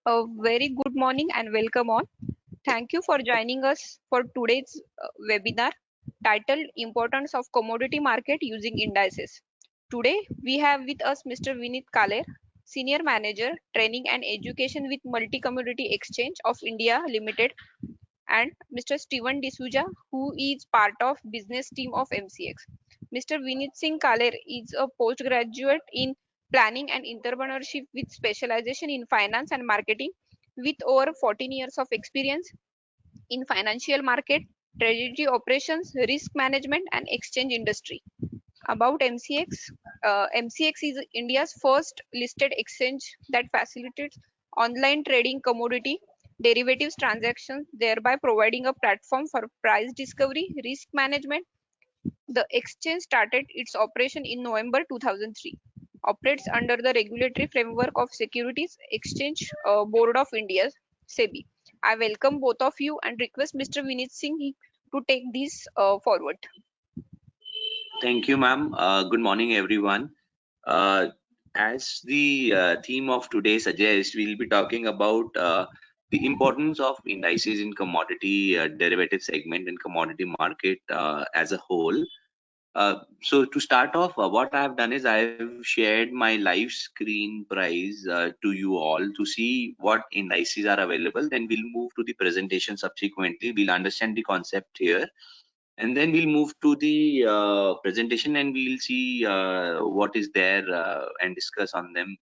A very good morning and welcome on. Thank you for joining us for today's webinar titled Importance of Commodity Market Using Indices. Today we have with us Mr. Vinit Kaler, Senior Manager, Training and Education with Multi Commodity Exchange of India Limited, and Mr. Steven D'Souza, who is part of business team of MCX. Mr. Vinit Singh Kaler is a postgraduate in planning and entrepreneurship with specialization in finance and marketing with over 14 years of experience in financial market, treasury operations, risk management and exchange industry. About MCX, MCX is India's first listed exchange that facilitates online trading commodity derivatives transactions, thereby providing a platform for price discovery, risk management. The exchange started its operation in November 2003, operates under the regulatory framework of Securities Exchange Board of India, SEBI. I welcome both of you and request Mr. Vinit Singh to take this forward. Thank you, ma'am. Good morning, everyone. As the theme of today suggests, we'll be talking about the importance of indices in commodity derivative segment and commodity market as a whole. So to start off, what I've done is I've shared my live screen price to you all to see what indices are available. Then we'll move to the presentation subsequently. We'll understand the concept here, and then we'll move to the presentation and we'll see what is there and discuss on them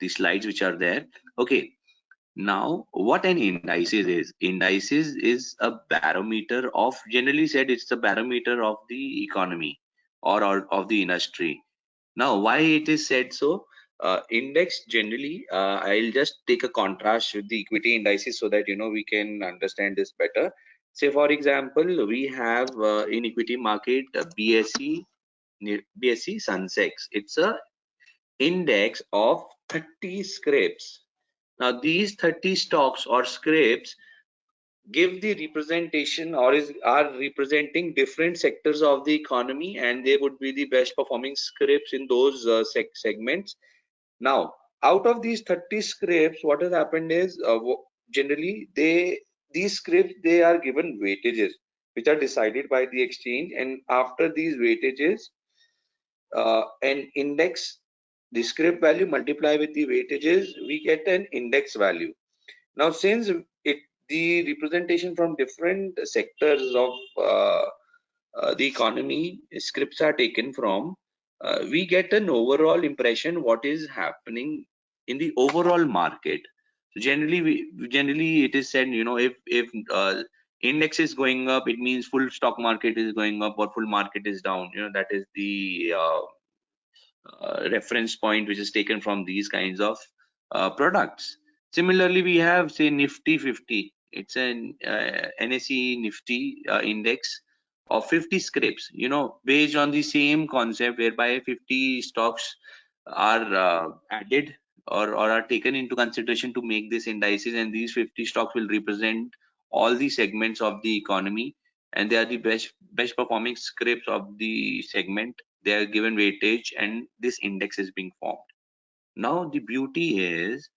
the slides which are there. Okay, now what an indices is a barometer of, generally said, it's the barometer of the economy or of the industry. Now why it is said so? Index generally, I'll just take a contrast with the equity indices so that we can understand this better. Say for example, we have in equity market BSE Sensex. It's a index of 30 scrapes. Now these 30 stocks or scrapes give the representation or are representing different sectors of the economy, and they would be the best performing scrapes in those segments. Now out of these 30 scrapes, what has happened is generally these scrapes, they are given weightages which are decided by the exchange, and after these weightages an index, the script value multiply with the weightages, we get an index value. Now since the representation from different sectors of the economy scripts are taken from, we get an overall impression what is happening in the overall market. So generally it is said, if index is going up, it means full stock market is going up, or full market is down. That is the reference point which is taken from these kinds of products. Similarly, we have, say, Nifty 50. It's an NSE Nifty index of 50 scrapes, based on the same concept whereby 50 stocks are added or are taken into consideration to make this indices, and these 50 stocks will represent all the segments of the economy, and they are the best performing scrapes of the segment. They are given weightage and this index is being formed. Now the beauty is,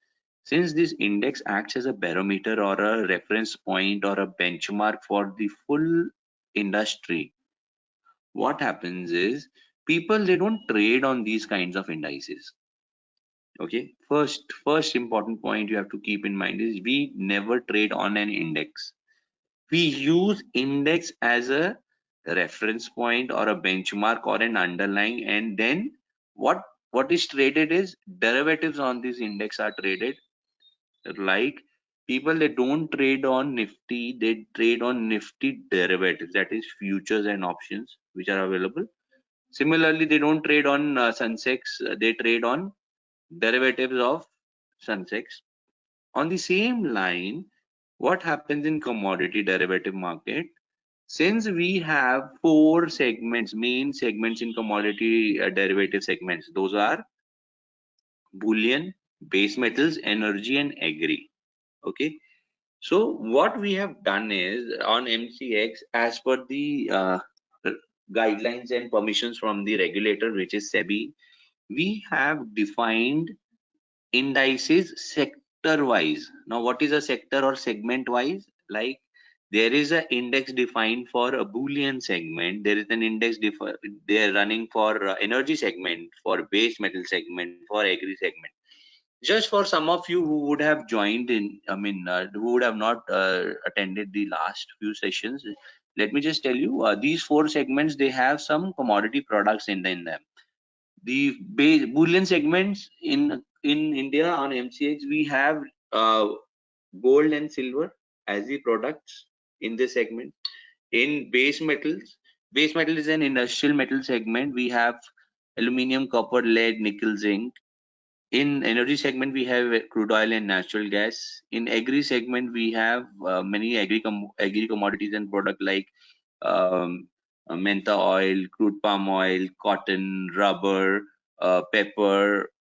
since this index acts as a barometer or a reference point or a benchmark for the full industry, what happens is people, they don't trade on these kinds of indices. Okay, first important point you have to keep in mind is we never trade on an index. We use index as a reference point or a benchmark or an underlying, and then what is traded is derivatives on this index are traded. Like, people, they don't trade on Nifty, they trade on Nifty derivatives, that is futures and options which are available. Similarly, they don't trade on Sensex, they trade on derivatives of Sensex. On the same line, what happens in commodity derivative market? Since we have four segments, main segments in commodity derivative segments, those are bullion, base metals, energy, and agri. Okay, so what we have done is on MCX, as per the guidelines and permissions from the regulator, which is SEBI, we have defined indices sector wise. Now, what is a sector or segment wise? Like there is an index defined for a Boolean segment. There is an index they are running for energy segment, for base metal segment, for agri segment. Just for some of you who would have joined in, who would have not attended the last few sessions, let me just tell you, these four segments, they have some commodity products in them. The Boolean segments in India on MCX, we have uh, gold and silver as the products in this segment. In base metal is an industrial metal segment. We have aluminum, copper, lead, nickel, zinc. In energy segment, we have crude oil and natural gas. In agri segment, we have many agri commodities and product like um, mentha oil, crude palm oil, cotton, rubber, pepper,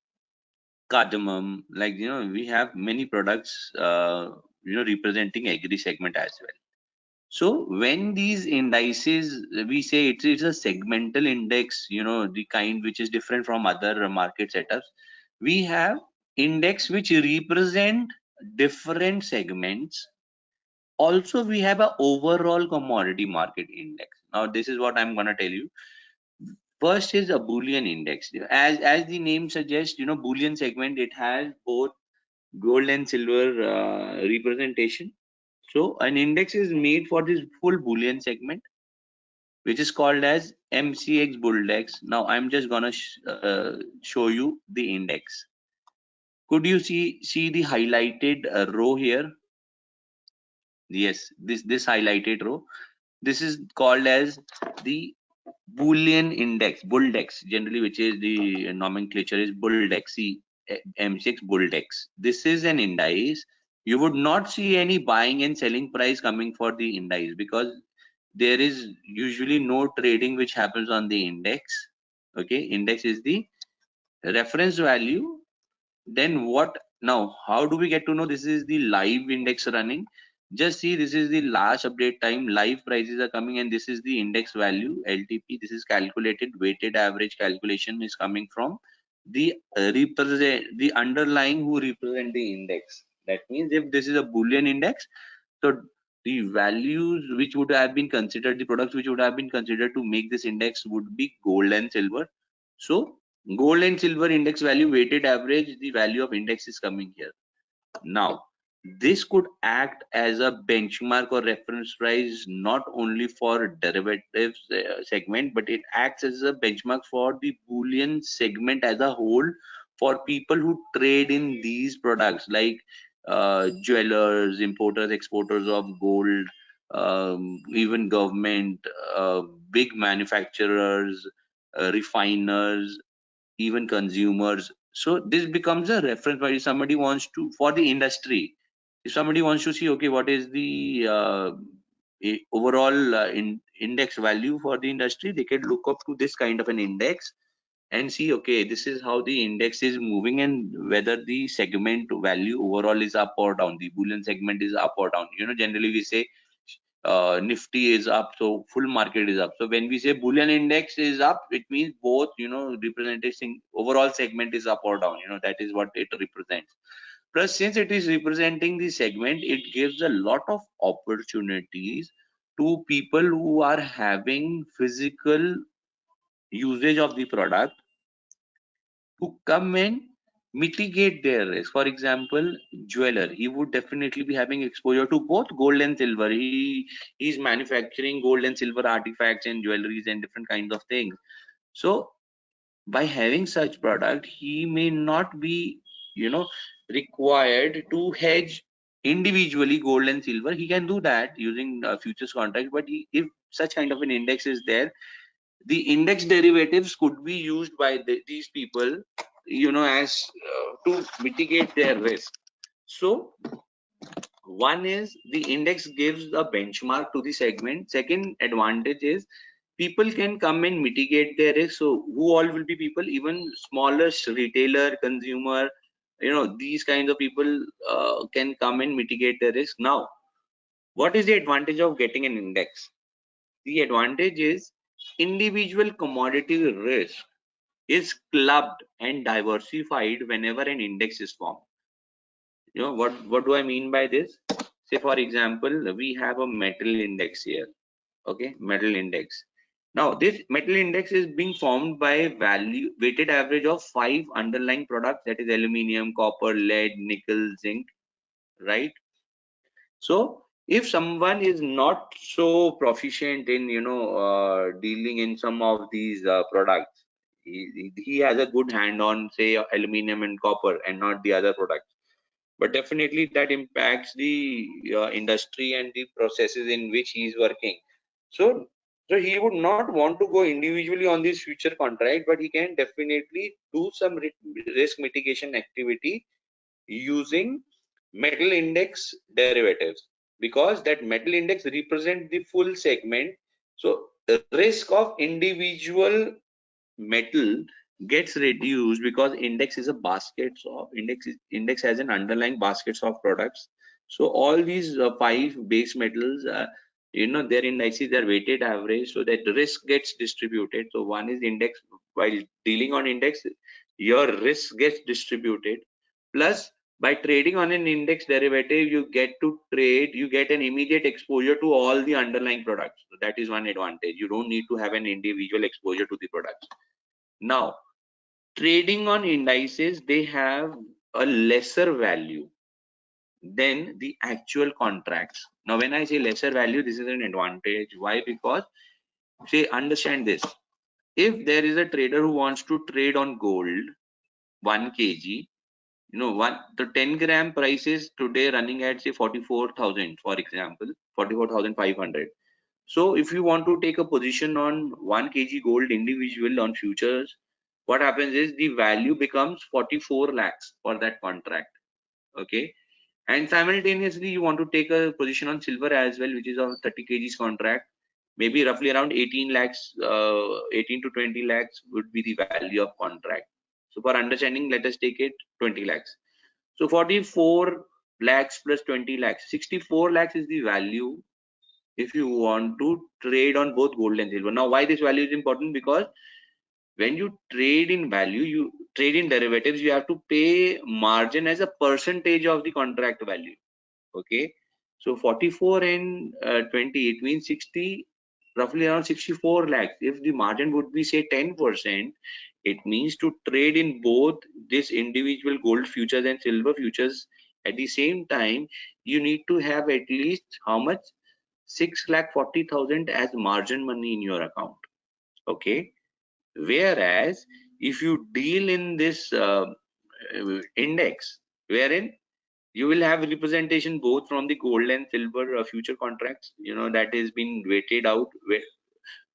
cardamom. Like we have many products representing agri segment as well. So when these indices, we say it's a segmental index, the kind which is different from other market setups. We have index which represent different segments. Also, we have a overall commodity market index. Now, this is what I'm gonna tell you. First is a Boolean index. As the name suggests, Boolean segment, it has both gold and silver representation. So an index is made for this full Boolean segment, which is called as MCX Bulldex. Now I'm just gonna show you the index. Could you see the highlighted row here? Yes, this highlighted row. This is called as the Boolean index, Bulldex, generally, which is the nomenclature is Bulldex, MCX Bulldex. This is an index. You would not see any buying and selling price coming for the index because there is usually no trading which happens on the index. Okay, index is the reference value. Then what? Now, how do we get to know this is the live index running? Just see, this is the last update time. Live prices are coming, and this is the index value LTP. This is calculated weighted average calculation is coming from the the underlying who represent the index. That means if this is a Boolean index, so the values which would have been considered, the products which would have been considered to make this index would be gold and silver. So gold and silver index value weighted average, the value of index is coming here. Now, this could act as a benchmark or reference price not only for derivatives segment, but it acts as a benchmark for the Boolean segment as a whole for people who trade in these products like jewelers, importers, exporters of gold, even government, big manufacturers, refiners, even consumers. So this becomes a reference point if somebody wants to, for the industry, if somebody wants to see, okay, what is the overall index value for the industry, they can look up to this kind of an index and see, okay, this is how the index is moving and whether the segment value overall is up or down, the Boolean segment is up or down. Generally we say Nifty is up, so full market is up. So when we say Boolean index is up, it means both, representing overall segment is up or down. That is what it represents. Plus, since it is representing the segment, it gives a lot of opportunities to people who are having physical usage of the product to come and mitigate their risk. For example, jeweler, he would definitely be having exposure to both gold and silver. He's manufacturing gold and silver artifacts and jewelries and different kinds of things. So by having such product, he may not be, required to hedge individually gold and silver. He can do that using futures contract, but if such kind of an index is there, the index derivatives could be used by these people, as to mitigate their risk. So one is the index gives a benchmark to the segment. Second advantage is people can come and mitigate their risk. So who all will be people? Even smallest retailer, consumer, these kinds of people can come and mitigate their risk. Now, what is the advantage of getting an index? The advantage is individual commodity risk is clubbed and diversified whenever an index is formed. You know what do I mean by this? Say for example, we have a metal index here. Okay, metal index. Now this metal index is being formed by value weighted average of 5 underlying products, that is aluminum, copper, lead, nickel, zinc, right? So if someone is not so proficient in dealing in some of these products, he has a good hand on say aluminum and copper and not the other products, but definitely that impacts the industry and the processes in which he is working. So he would not want to go individually on this future contract, but he can definitely do some risk mitigation activity using metal index derivatives, because that metal index represents the full segment. So the risk of individual metal gets reduced because index is a basket of index has an underlying baskets of products. So all these 5 base metals, their indices are weighted average, so that the risk gets distributed. So one is index. While dealing on index, your risk gets distributed. Plus, by trading on an index derivative, you get an immediate exposure to all the underlying products. So that is one advantage. You don't need to have an individual exposure to the products. Now, trading on indices, they have a lesser value than the actual contracts. Now, when I say lesser value, this is an advantage. Why? Because, say, understand this. If there is a trader who wants to trade on gold, 1 kg, the 10-gram price is today running at say 44,000, for example, 44,500. So if you want to take a position on 1 kg gold individual on futures, what happens is the value becomes 44 lakhs for that contract. Okay. And simultaneously, you want to take a position on silver as well, which is a 30 kgs contract. Maybe roughly around 18 lakhs, 18 to 20 lakhs would be the value of contract. So for understanding, let us take it 20 lakhs. So 44 lakhs plus 20 lakhs, 64 lakhs is the value if you want to trade on both gold and silver. Now, why this value is important? Because when you trade in value, you trade in derivatives, you have to pay margin as a percentage of the contract value. Okay, so 44 and 20, it means 60, roughly around 64 lakhs. If the margin would be say 10%, it means to trade in both this individual gold futures and silver futures at the same time, you need to have at least how much? 6,40,000 as margin money in your account. Okay, whereas if you deal in this index, wherein you will have representation both from the gold and silver future contracts, that is been weighted out,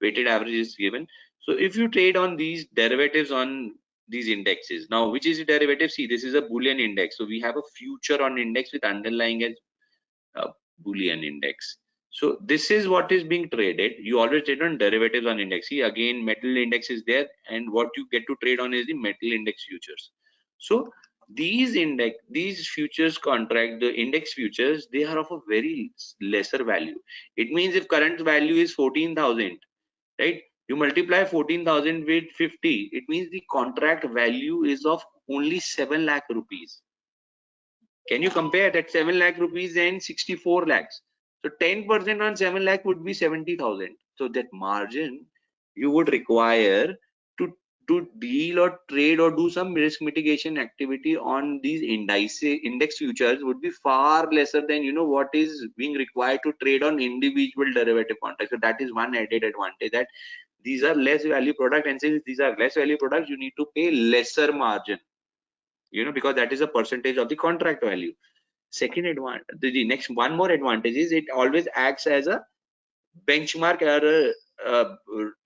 weighted average is given. So if you trade on these derivatives on these indexes, now which is the derivative? See, this is a Boolean index, so we have a future on index with underlying as Boolean index. So this is what is being traded. You always trade on derivatives on index. See, again, metal index is there, and what you get to trade on is the metal index futures. So these futures contract, the index futures, they are of a very lesser value. It means if current value is 14,000, right? You multiply 14,000 with 50, it means the contract value is of only 7 lakh rupees. Can you compare that 7 lakh rupees and 64 lakhs? So 10% on 7 lakh would be 70,000. So that margin you would require to deal or trade or do some risk mitigation activity on these index futures would be far lesser than what is being required to trade on individual derivative contracts. So that is one added advantage, that these are less value product, and since these are less value products, you need to pay lesser margin, because that is a percentage of the contract value. Second advantage, the next one more advantage is it always acts as a benchmark or a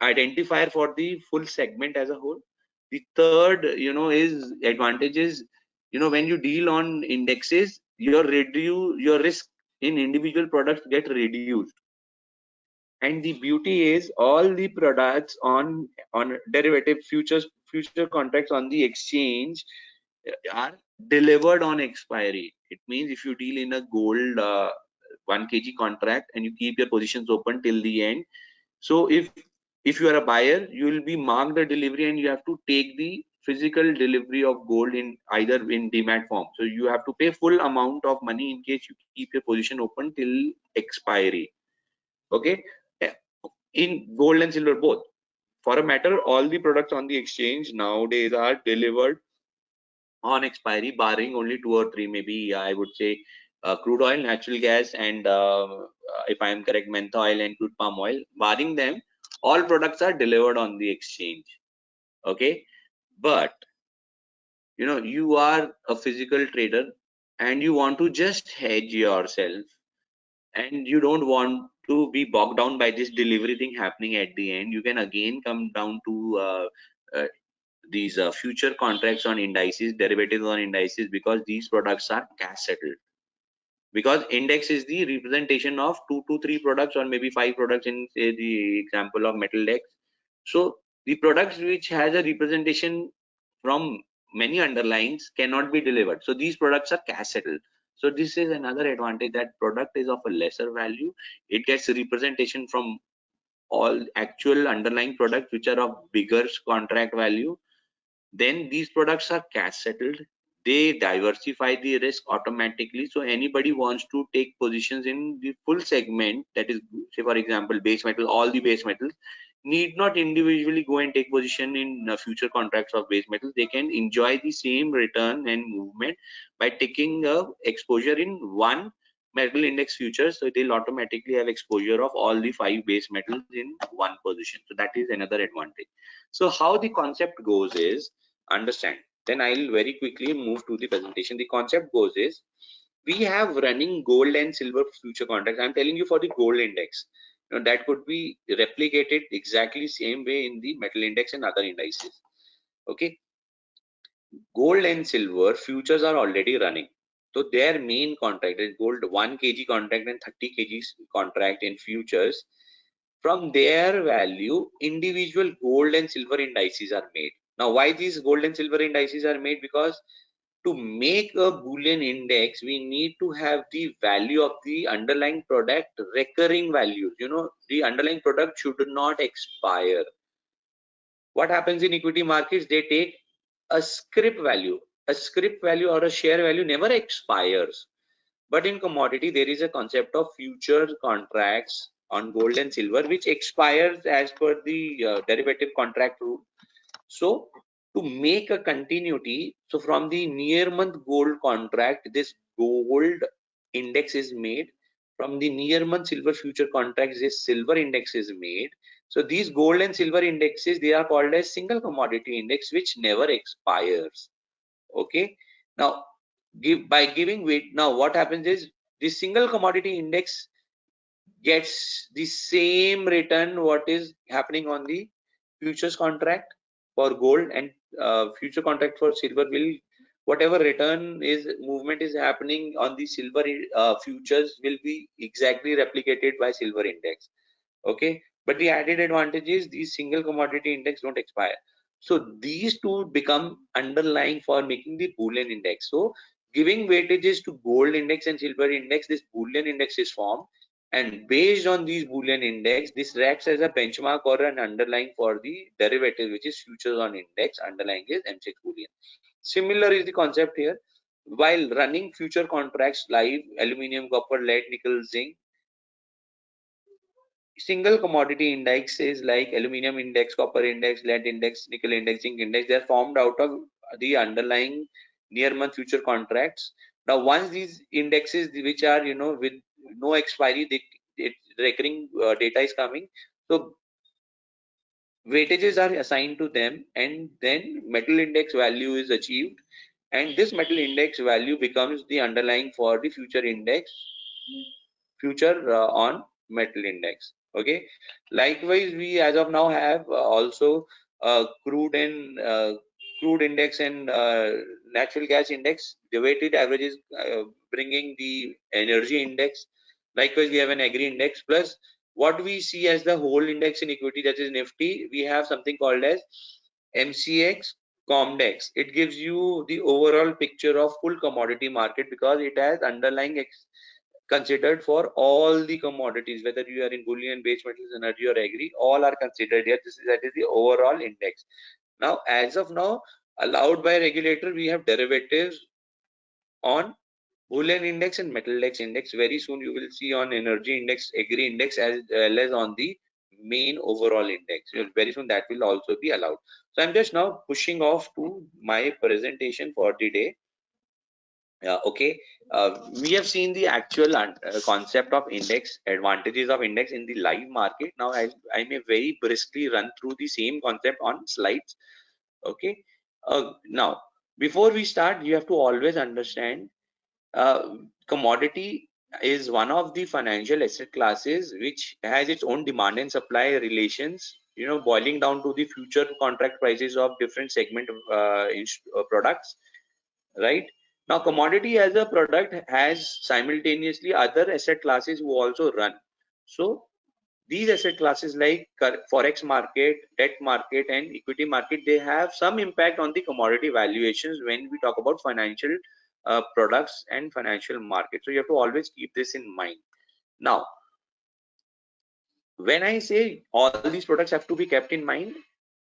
identifier for the full segment as a whole. The third, is advantages. When you deal on indexes, your risk in individual products get reduced. And the beauty is all the products on derivative future contracts on the exchange are delivered on expiry. It means if you deal in a gold 1 kg contract and you keep your positions open till the end, so if you are a buyer, you will be marked the delivery and you have to take the physical delivery of gold in either in demat form. So you have to pay full amount of money in case you keep your position open till expiry. Okay, in gold and silver both. For a matter, all the products on the exchange nowadays are delivered on expiry, barring only two or three, maybe I would say crude oil, natural gas, and if I am correct, mentha oil and crude palm oil. Barring them, all products are delivered on the exchange. Okay, but you are a physical trader and you want to just hedge yourself, and you don't want to be bogged down by this delivery thing happening at the end. You can again come down to these future contracts on indices, derivatives on indices, because these products are cash settled. Because index is the representation of 2 to 3 products or maybe 5 products in, say, the example of metal dex. So the products which has a representation from many underlyings cannot be delivered. So these products are cash settled. So this is another advantage, that product is of a lesser value. It gets representation from all actual underlying products which are of bigger contract value. Then these products are cash settled. They diversify the risk automatically. So anybody wants to take positions in the full segment, that is, say for example, base metal, all the base metals, need not individually go and take position in future contracts of base metals. They can enjoy the same return and movement by taking exposure in one metal index futures. So they'll automatically have exposure of all the 5 base metals in one position. So that is another advantage. So how the concept goes is, understand, then I'll very quickly move to the presentation. The concept goes is, we have running gold and silver future contracts. I'm telling you, for the gold index, that could be replicated exactly same way in the metal index and other indices. Okay, gold and silver futures are already running. So their main contract is gold 1 kg contract and 30 kg contract in futures. From their value, individual gold and silver indices are made. Now, why these gold and silver indices are made? Because to make a Boolean index, we need to have the value of the underlying product recurring values. The underlying product should not expire. What happens in equity markets? They take a scrip value. A scrip value or a share value never expires. But in commodity, there is a concept of future contracts on gold and silver, which expires as per the derivative contract rule. So to make a continuity, so from the near month gold contract, this gold index is made. From the near month silver future contracts, this silver index is made. So these gold and silver indexes, they are called as single commodity index, which never expires. Okay, now by giving weight, now what happens is, this single commodity index gets the same return what is happening on the futures contract for gold, and future contract for silver will, whatever return is movement is happening on the silver futures will be exactly replicated by silver index. Okay, but the added advantage is these single commodity index don't expire. So these two become underlying for making the Boolean index. So giving weightages to gold index and silver index, this Boolean index is formed, and based on these Boolean index, this acts as a benchmark or an underlying for the derivative, which is futures on index. Underlying is M6 Boolean. Similar is the concept here. While running future contracts live, aluminum, copper, lead, nickel, zinc, single commodity indexes like aluminum index, copper index, lead index, nickel index, zinc index, they're formed out of the underlying near month future contracts. Now once these indexes, which are with no expiry, recurring data is coming, so weightages are assigned to them, and then metal index value is achieved, and this metal index value becomes the underlying for the future index, future on metal index. Okay, likewise we as of now have also crude index and natural gas index. The weighted average is bringing the energy index. Likewise we have an agri index, plus what we see as the whole index in equity, that is Nifty. We have something called as MCX Comdex. It gives you the overall picture of full commodity market, because it has underlying considered for all the commodities, whether you are in bullion, base metals, energy, or agri, all are considered here. That is the overall index. Now, as of now, allowed by regulator, we have derivatives on Bullion index and metal index. Very soon you will see on energy index, agri index, as well as on the main overall index. Very soon that will also be allowed. So I'm just now pushing off to my presentation for the day. Okay, we have seen the actual concept of index, advantages of index in the live market. Now I may very briskly run through the same concept on slides. Okay, now before we start, you have to always understand commodity is one of the financial asset classes which has its own demand and supply relations, boiling down to the future contract prices of different segment of products, right? Now commodity as a product has simultaneously other asset classes who also run. So these asset classes like forex market, debt market, and equity market, they have some impact on the commodity valuations when we talk about financial products and financial market. So you have to always keep this in mind. Now when I say all these products have to be kept in mind,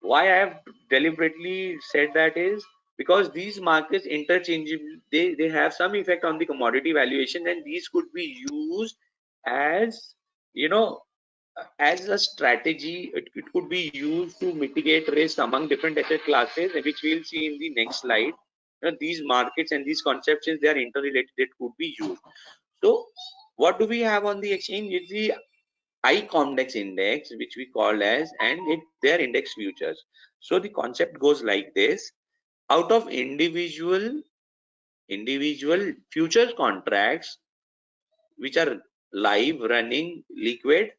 why I have deliberately said that is because these markets interchangeable, they have some effect on the commodity valuation, and these could be used as, you know as a strategy. It could be used to mitigate risk among different asset classes, which we'll see in the next slide. These markets and these concepts, since they are interrelated, it could be used. So what do we have on the exchange? It's the ICOMDEX index, which we call as, and their index futures. So the concept goes like this: out of individual futures contracts which are live, running, liquid,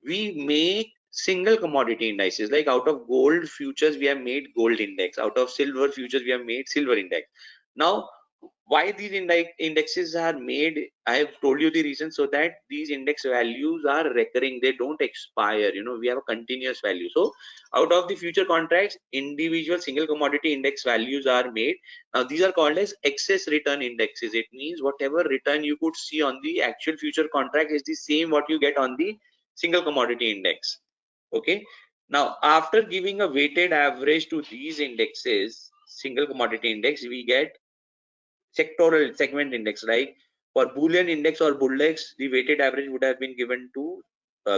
we make single commodity indices. Like out of gold futures we have made gold index, out of silver futures we have made silver index. Now why these indexes are made, I have told you the reason, so that these index values are recurring, they don't expire. We have a continuous value. So out of the future contracts, individual single commodity index values are made. Now these are called as excess return indexes. It means whatever return you could see on the actual future contract is the same what you get on the single commodity index. Okay, now after giving a weighted average to these indexes, single commodity index, we get sectoral segment index. Like for Boolean index or Bullex, the weighted average would have been given to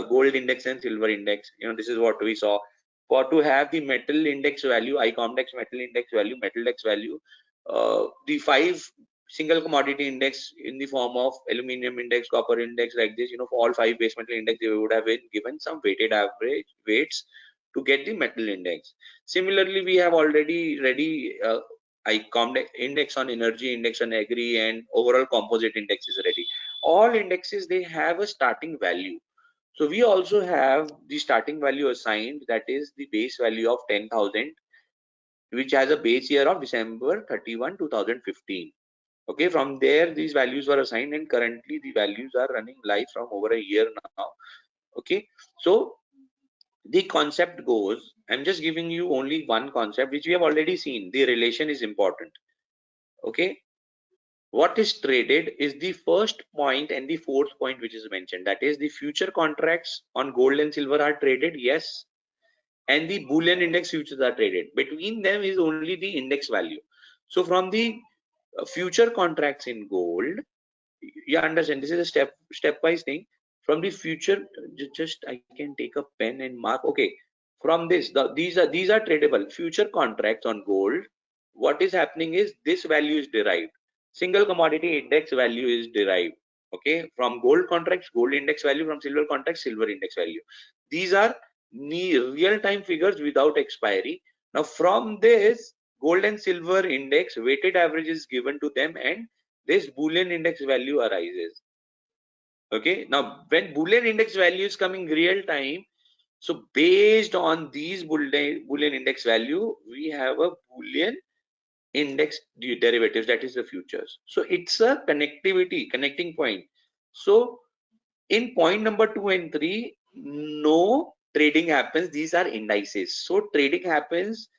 gold index and silver index. This is what we saw. For to have the metal index value, ICOMDEX metal index value, metal index value, the 5 single commodity index in the form of aluminum index, copper index, like this, for all 5 base metal index, they would have been given some weighted average weights to get the metal index. Similarly, we have already ready ICOMDEX index on energy, index on agri, and overall composite index is ready. All indexes, they have a starting value. So we also have the starting value assigned, that is the base value of 10,000, which has a base year of December 31, 2015. Okay, from there these values were assigned, and currently the values are running live from over a year now. Okay, so the concept goes, I'm just giving you only one concept which we have already seen. The relation is important. Okay, what is traded is the first point and the fourth point which is mentioned, that is the future contracts on gold and silver are traded, yes, and the Boolean index futures are traded. Between them is only the index value. So from the future contracts in gold, you understand, this is a stepwise thing. From the future, just I can take a pen and mark. Okay, from this, these are tradable future contracts on gold. What is happening is this value is derived, single commodity index value is derived, okay, from gold contracts, gold index value, from silver contracts, silver index value. These are real time figures without expiry. Now from this gold and silver index, weighted average is given to them, and this Boolean index value arises. Okay, now when Boolean index value is coming real time, so based on these Boolean index value, we have a Boolean index derivatives, that is the futures. So it's a connecting point. So in point number 2 and 3, no trading happens, these are indices. So trading happens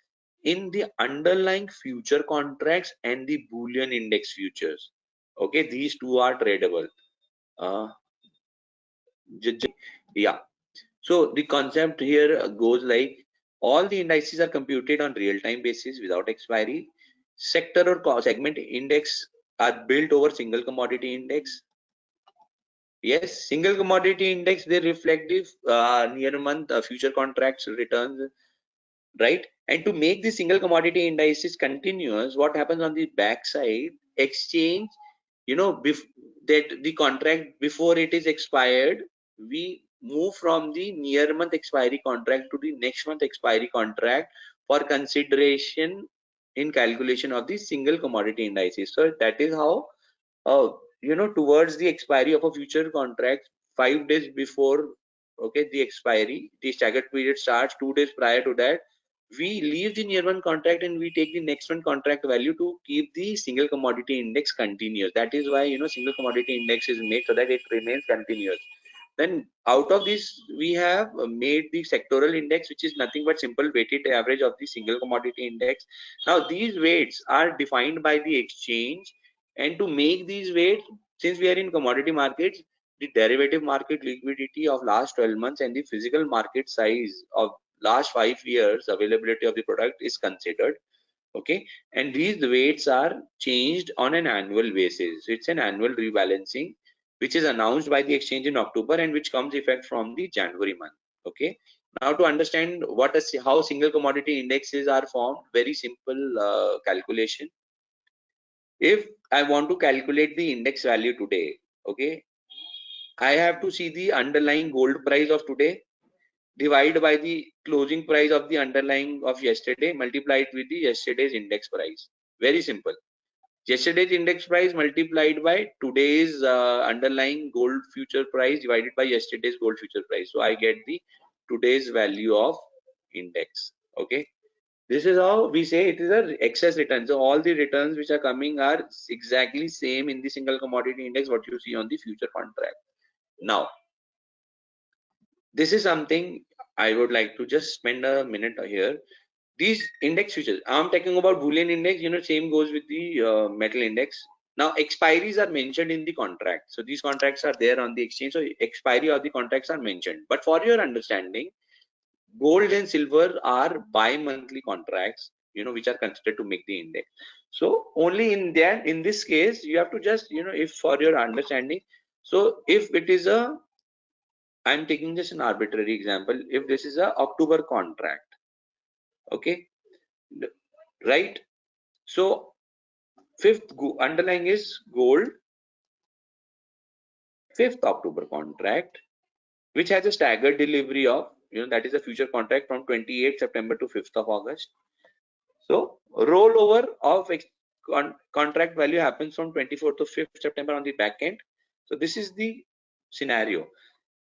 in the underlying future contracts and the Boolean index futures. Okay, these two are tradable. uh, yeah, so the concept here goes like, All the indices are computed on real-time basis without expiry. Sector or segment index are built over single commodity index. Yes, single commodity index, they reflect the near month future contracts returns, right? And to make the single commodity indices continuous, what happens on the backside, exchange, that the contract before it is expired, we move from the near month expiry contract to the next month expiry contract for consideration in calculation of the single commodity indices. So that is how, towards the expiry of a future contract, 5 days before, okay, the expiry, the staggered period starts. 2 days prior to that, we leave the near one contract and we take the next one contract value to keep the single commodity index continuous. That is why, single commodity index is made so that it remains continuous. Then out of this, we have made the sectoral index, which is nothing but simple weighted average of the single commodity index. Now these weights are defined by the exchange, and to make these weights, since we are in commodity markets, the derivative market liquidity of last 12 months and the physical market size of last 5 years availability of the product is considered. Okay, and these weights are changed on an annual basis. It's an annual rebalancing which is announced by the exchange in October and which comes effect from the January month. Okay, now to understand how single commodity indexes are formed, very simple calculation. If I want to calculate the index value today, okay, I have to see the underlying gold price of today, divide by the closing price of the underlying of yesterday, multiplied with the yesterday's index price. Very simple. Yesterday's index price multiplied by today's underlying gold future price divided by yesterday's gold future price. So I get the today's value of index. Okay, this is how we say it is a excess return. So all the returns which are coming are exactly same in the single commodity index what you see on the future contract. Now this is something I would like to just spend a minute here. These index futures, I'm talking about Boolean index, same goes with the metal index. Now expiries are mentioned in the contract. So these contracts are there on the exchange. So expiry of the contracts are mentioned. But for your understanding, gold and silver are bi-monthly contracts, which are considered to make the index. So only in this case, you have to just, if for your understanding, so if it is I'm taking just an arbitrary example. If this is a October contract, okay, right? So fifth underlying is gold, 5th October contract, which has a staggered delivery of, that is a future contract from 28th September to 5th of August. So rollover of contract value happens from 24th to 5th September on the back end. So this is the scenario.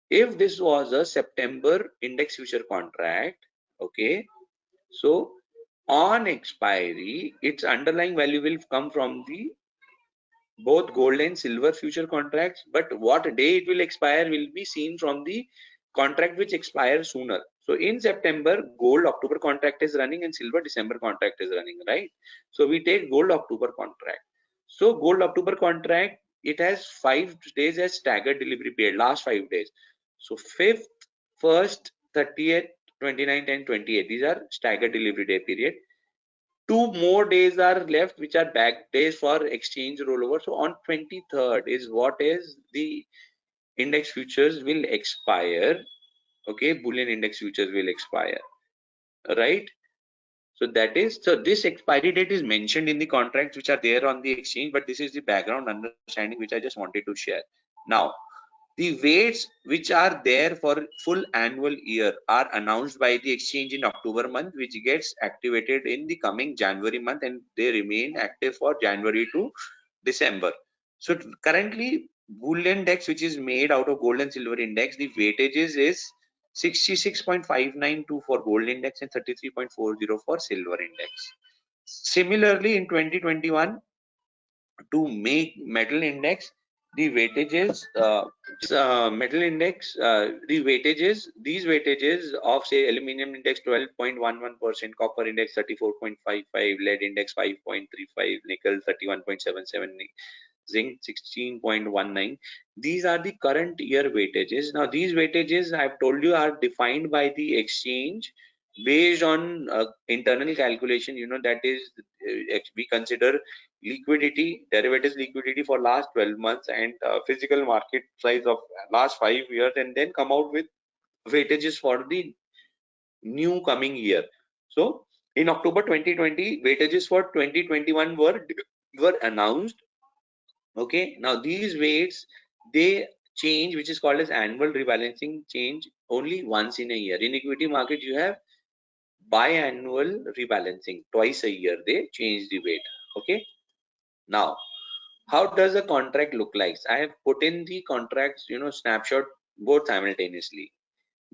If this was a September index future contract, okay, so on expiry, its underlying value will come from the both gold and silver future contracts, but what day it will expire will be seen from the contract which expires sooner. So in September, gold October contract is running and silver December contract is running, right? So we take gold October contract. So gold October contract, it has 5 days as staggered delivery period, last 5 days. So 5th, 1st, 30th, 29th and 28th, these are staggered delivery day period. 2 more days are left which are back days for exchange rollover. So on 23rd is what is the index futures will expire. Okay, Boolean index futures will expire, right? So that is, so this expiry date is mentioned in the contracts which are there on the exchange, but this is the background understanding which I just wanted to share. Now the weights which are there for full annual year are announced by the exchange in October month, which gets activated in the coming January month, and they remain active for January to December. So currently, Bull index, which is made out of gold and silver index, the weightages is 66.592 for gold index and 33.40 for silver index. Similarly, in 2021, to make metal index, the weightages metal index the weightages these weightages of say aluminum index 12.11%, copper index 34.55, lead index 5.35, nickel 31.77, zinc 16.19. These are the current year weightages. Now these weightages I've told you are defined by the exchange based on internal calculation, that is, we consider liquidity, derivatives liquidity for last 12 months and physical market size of last 5 years, and then come out with weightages for the new coming year. So in October 2020, weightages for 2021 were announced. Okay, now these weights, they change, which is called as annual rebalancing change, only once in a year. In equity market, you have biannual rebalancing, twice a year they change the weight. Okay, now how does a contract look like? I have put in the contracts, snapshot both simultaneously: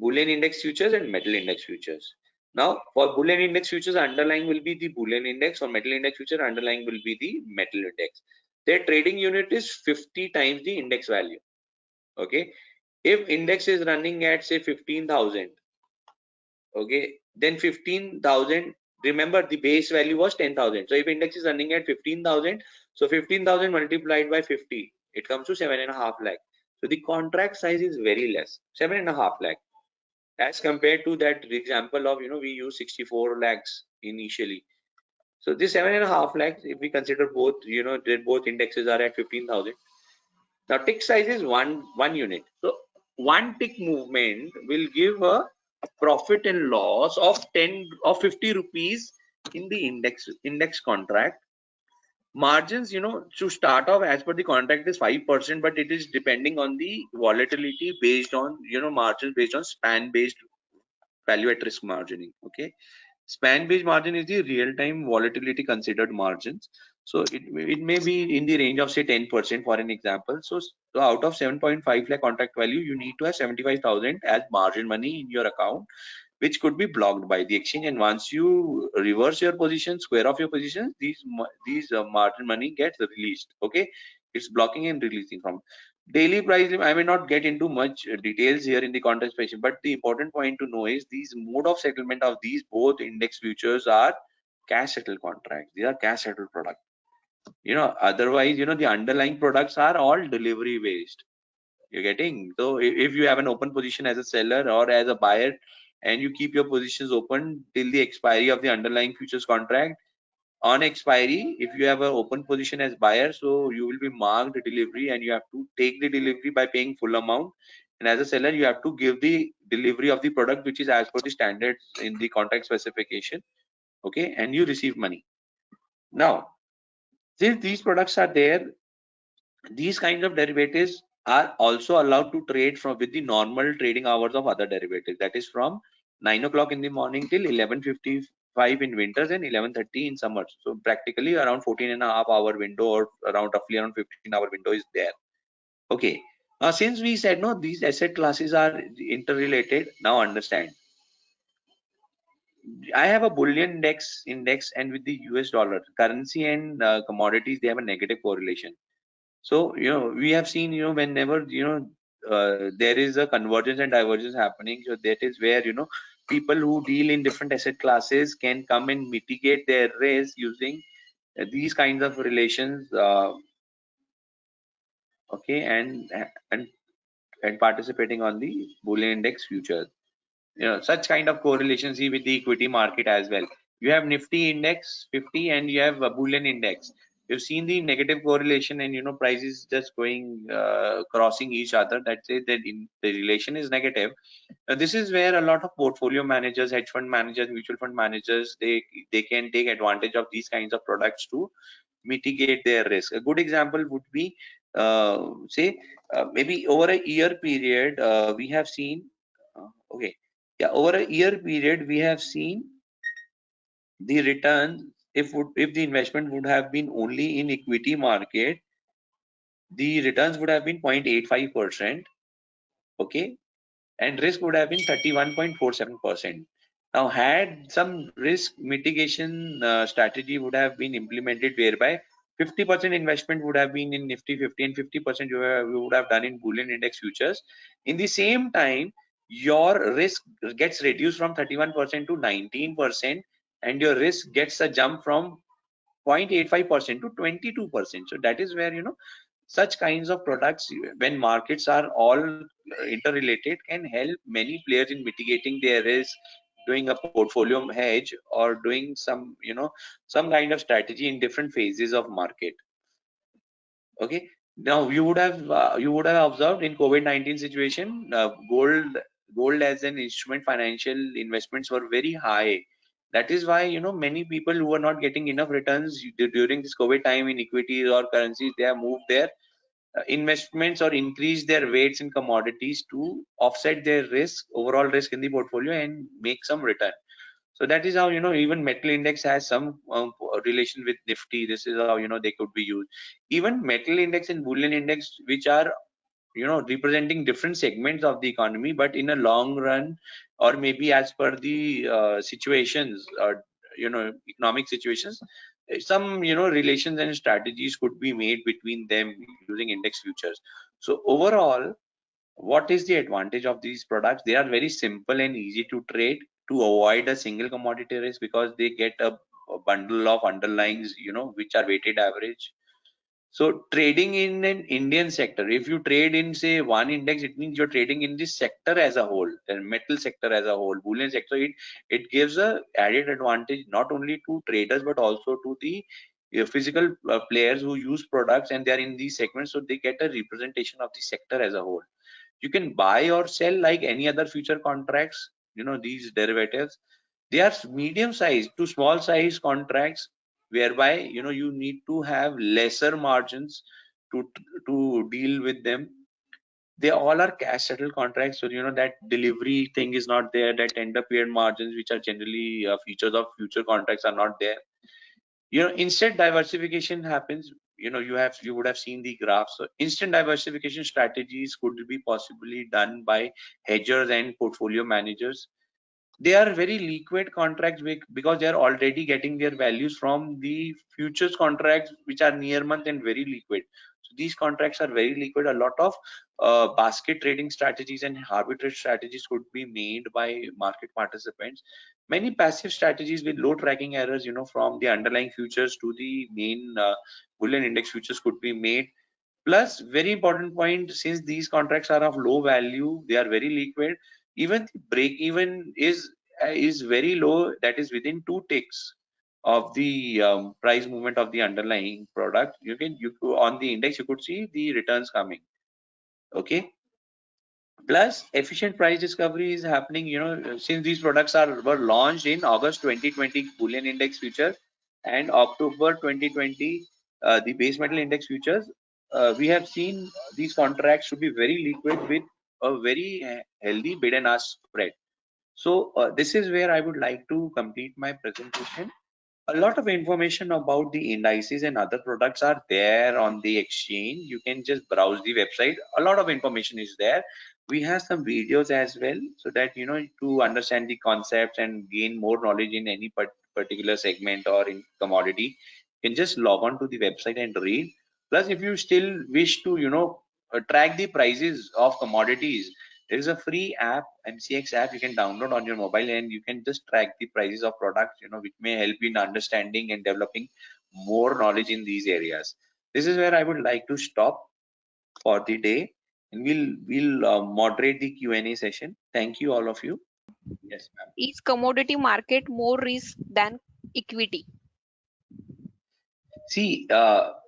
Boolean index futures and metal index futures. Now for Boolean index futures, underlying will be the Boolean index, or metal index future, underlying will be the metal index. Their trading unit is 50 times the index value. Okay, if index is running at say 15,000, okay, then 15,000, remember the base value was 10,000. So if index is running at 15,000, so 15,000 multiplied by 50, it comes to 7.5 lakh. So the contract size is very less, 7.5 lakh, as compared to that example of, we use 64 lakhs initially. So this 7.5 lakhs, if we consider both, both indexes are at 15,000. Now tick size is one unit. So one tick movement will give a profit and loss of 50 rupees in the index contract. Margins, to start off as per the contract is 5%, but it is depending on the volatility based on, margins based on span based value at risk margining. Okay, span based margin is the real time volatility considered margins. So it may be in the range of say 10% for an example. So out of 7.5 lakh contract value, you need to have 75,000 as margin money in your account, which could be blocked by the exchange. And once you reverse your position, square off your position, these margin money gets released. Okay, it's blocking and releasing from daily price. I may not get into much details here in the contract specification, but the important point to know is these mode of settlement of these both index futures are cash settled contracts. These are cash settled products. Otherwise, the underlying products are all delivery based. You're getting? So if you have an open position as a seller or as a buyer, and you keep your positions open till the expiry of the underlying futures contract, on expiry, if you have an open position as buyer, so you will be marked delivery and you have to take the delivery by paying full amount. And as a seller, you have to give the delivery of the product which is as per the standards in the contract specification. Okay, and you receive money. Now, since these products are there, these kinds of derivatives are also allowed to trade from with the normal trading hours of other derivatives. That is from 9 o'clock in the morning till 11:55 in winters and 11:30 in summers. So practically around 14.5 hour window, or roughly around 15-hour window is there. Okay. Now since we said no, these asset classes are interrelated. Now understand. I have a bullion index, and with the US dollar currency and commodities, they have a negative correlation. So, we have seen, whenever, there is a convergence and divergence happening. So that is where, people who deal in different asset classes can come and mitigate their risk using these kinds of relations. Okay, and and participating on the Boolean index futures. Such kind of correlations see with the equity market as well. You have Nifty index 50 and you have a Boolean index. You've seen the negative correlation, and prices just going crossing each other. That says that the relation is negative. This is where a lot of portfolio managers, hedge fund managers, mutual fund managers, they can take advantage of these kinds of products to mitigate their risk. A good example would be, say, maybe over a year period, we have seen. Okay, yeah, over a year period, we have seen the return. If the investment would have been only in equity market, the returns would have been 0.85%. Okay, and risk would have been 31.47%. Now, had some risk mitigation strategy would have been implemented, whereby 50% investment would have been in Nifty 50 and 50% you would have done in Boolean index futures. In the same time, your risk gets reduced from 31% to 19%, and your risk gets a jump from 0.85% to 22%. So that is where, such kinds of products, when markets are all interrelated, can help many players in mitigating their risk, doing a portfolio hedge or doing some, some kind of strategy in different phases of market. Okay. Now you would have observed in COVID-19 situation, gold as an instrument, financial investments were very high. That is why many people who were not getting enough returns during this COVID time in equities or currencies, they have moved their investments or increase their weights in commodities to offset their risk, overall risk in the portfolio, and make some return. So that is how even metal index has some relation with Nifty. This is how they could be used. Even metal index and bullion index, which are representing different segments of the economy, but in a long run, or maybe as per the situations or economic situations, some relations and strategies could be made between them using index futures. So overall, what is the advantage of these products? They are very simple and easy to trade, to avoid a single commodity risk, because they get a bundle of underlyings, which are weighted average. So trading in an Indian sector, if you trade in say one index, it means you're trading in this sector as a whole, the metal sector as a whole, bullion sector. It gives a added advantage not only to traders but also to the physical players who use products and they are in these segments, so they get a representation of the sector as a whole. You can buy or sell like any other future contracts, these derivatives. They are medium size to small size contracts, whereby you need to have lesser margins to deal with them. They all are cash settled contracts, so that delivery thing is not there. That end of period margins, which are generally features of future contracts, are not there. Instant diversification happens. You would have seen the graphs. So instant diversification strategies could be possibly done by hedgers and portfolio managers. They are very liquid contracts because they are already getting their values from the futures contracts, which are near month and very liquid. So these contracts are very liquid. A lot of basket trading strategies and arbitrage strategies could be made by market participants. Many passive strategies with low tracking errors, from the underlying futures to the main bullion index futures could be made. Plus, very important point, since these contracts are of low value, they are very liquid. Even the break even is very low. That is within 2 ticks of the price movement of the underlying product. On the index you could see the returns coming. Okay. Plus, efficient price discovery is happening. Since these products were launched in August 2020 bullion index future and October 2020 the base metal index futures, we have seen these contracts to be very liquid with a very healthy bid and ask spread. So this is where I would like to complete my presentation. A lot of information about the indices and other products are there on the exchange. You can just browse the website. A lot of information is there. We have some videos as well, so that to understand the concepts and gain more knowledge in any particular segment or in commodity, you can just log on to the website and read. Plus, if you still wish to track the prices of commodities, there is a free app, MCX app, you can download on your mobile, and you can just track the prices of products, which may help you in understanding and developing more knowledge in these areas. This is where I would like to stop for the day, and we'll moderate the Q&A session. Thank you, all of you. Yes, ma'am. Is commodity market more risk than equity? See,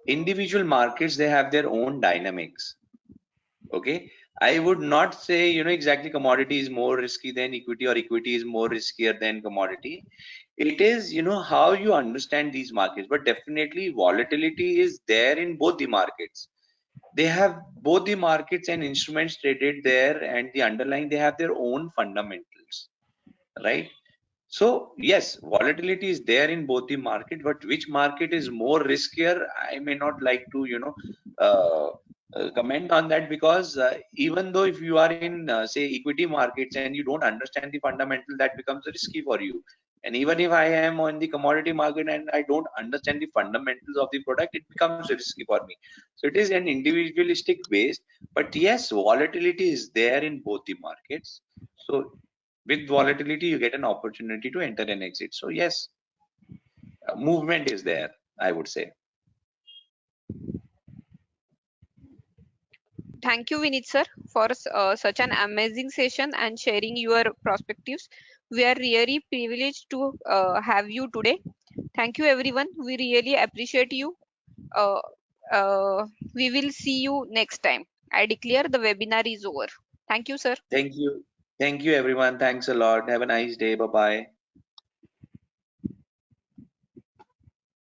individual markets, they have their own dynamics. Okay. I would not say, exactly commodity is more risky than equity or equity is more riskier than commodity. It is, how you understand these markets, but definitely volatility is there in both the markets. They have both the markets and instruments traded there, and the underlying, they have their own fundamentals, right? So yes, volatility is there in both the market, but which market is more riskier? I may not like to, uh, comment on that, because even though if you are in, say, equity markets and you don't understand the fundamental, that becomes risky for you. And even if I am on the commodity market and I don't understand the fundamentals of the product, it becomes risky for me. So it is an individualistic base, but yes, volatility is there in both the markets. So with volatility you get an opportunity to enter and exit. So yes, movement is there, I would say. Thank you, Vinit sir, for such an amazing session and sharing your perspectives. We are really privileged to have you today. Thank you, everyone. We really appreciate you. Uh, we will see you next time. I declare the webinar is over. Thank you, sir. Thank you. Thank you, everyone. Thanks a lot. Have a nice day. Bye bye.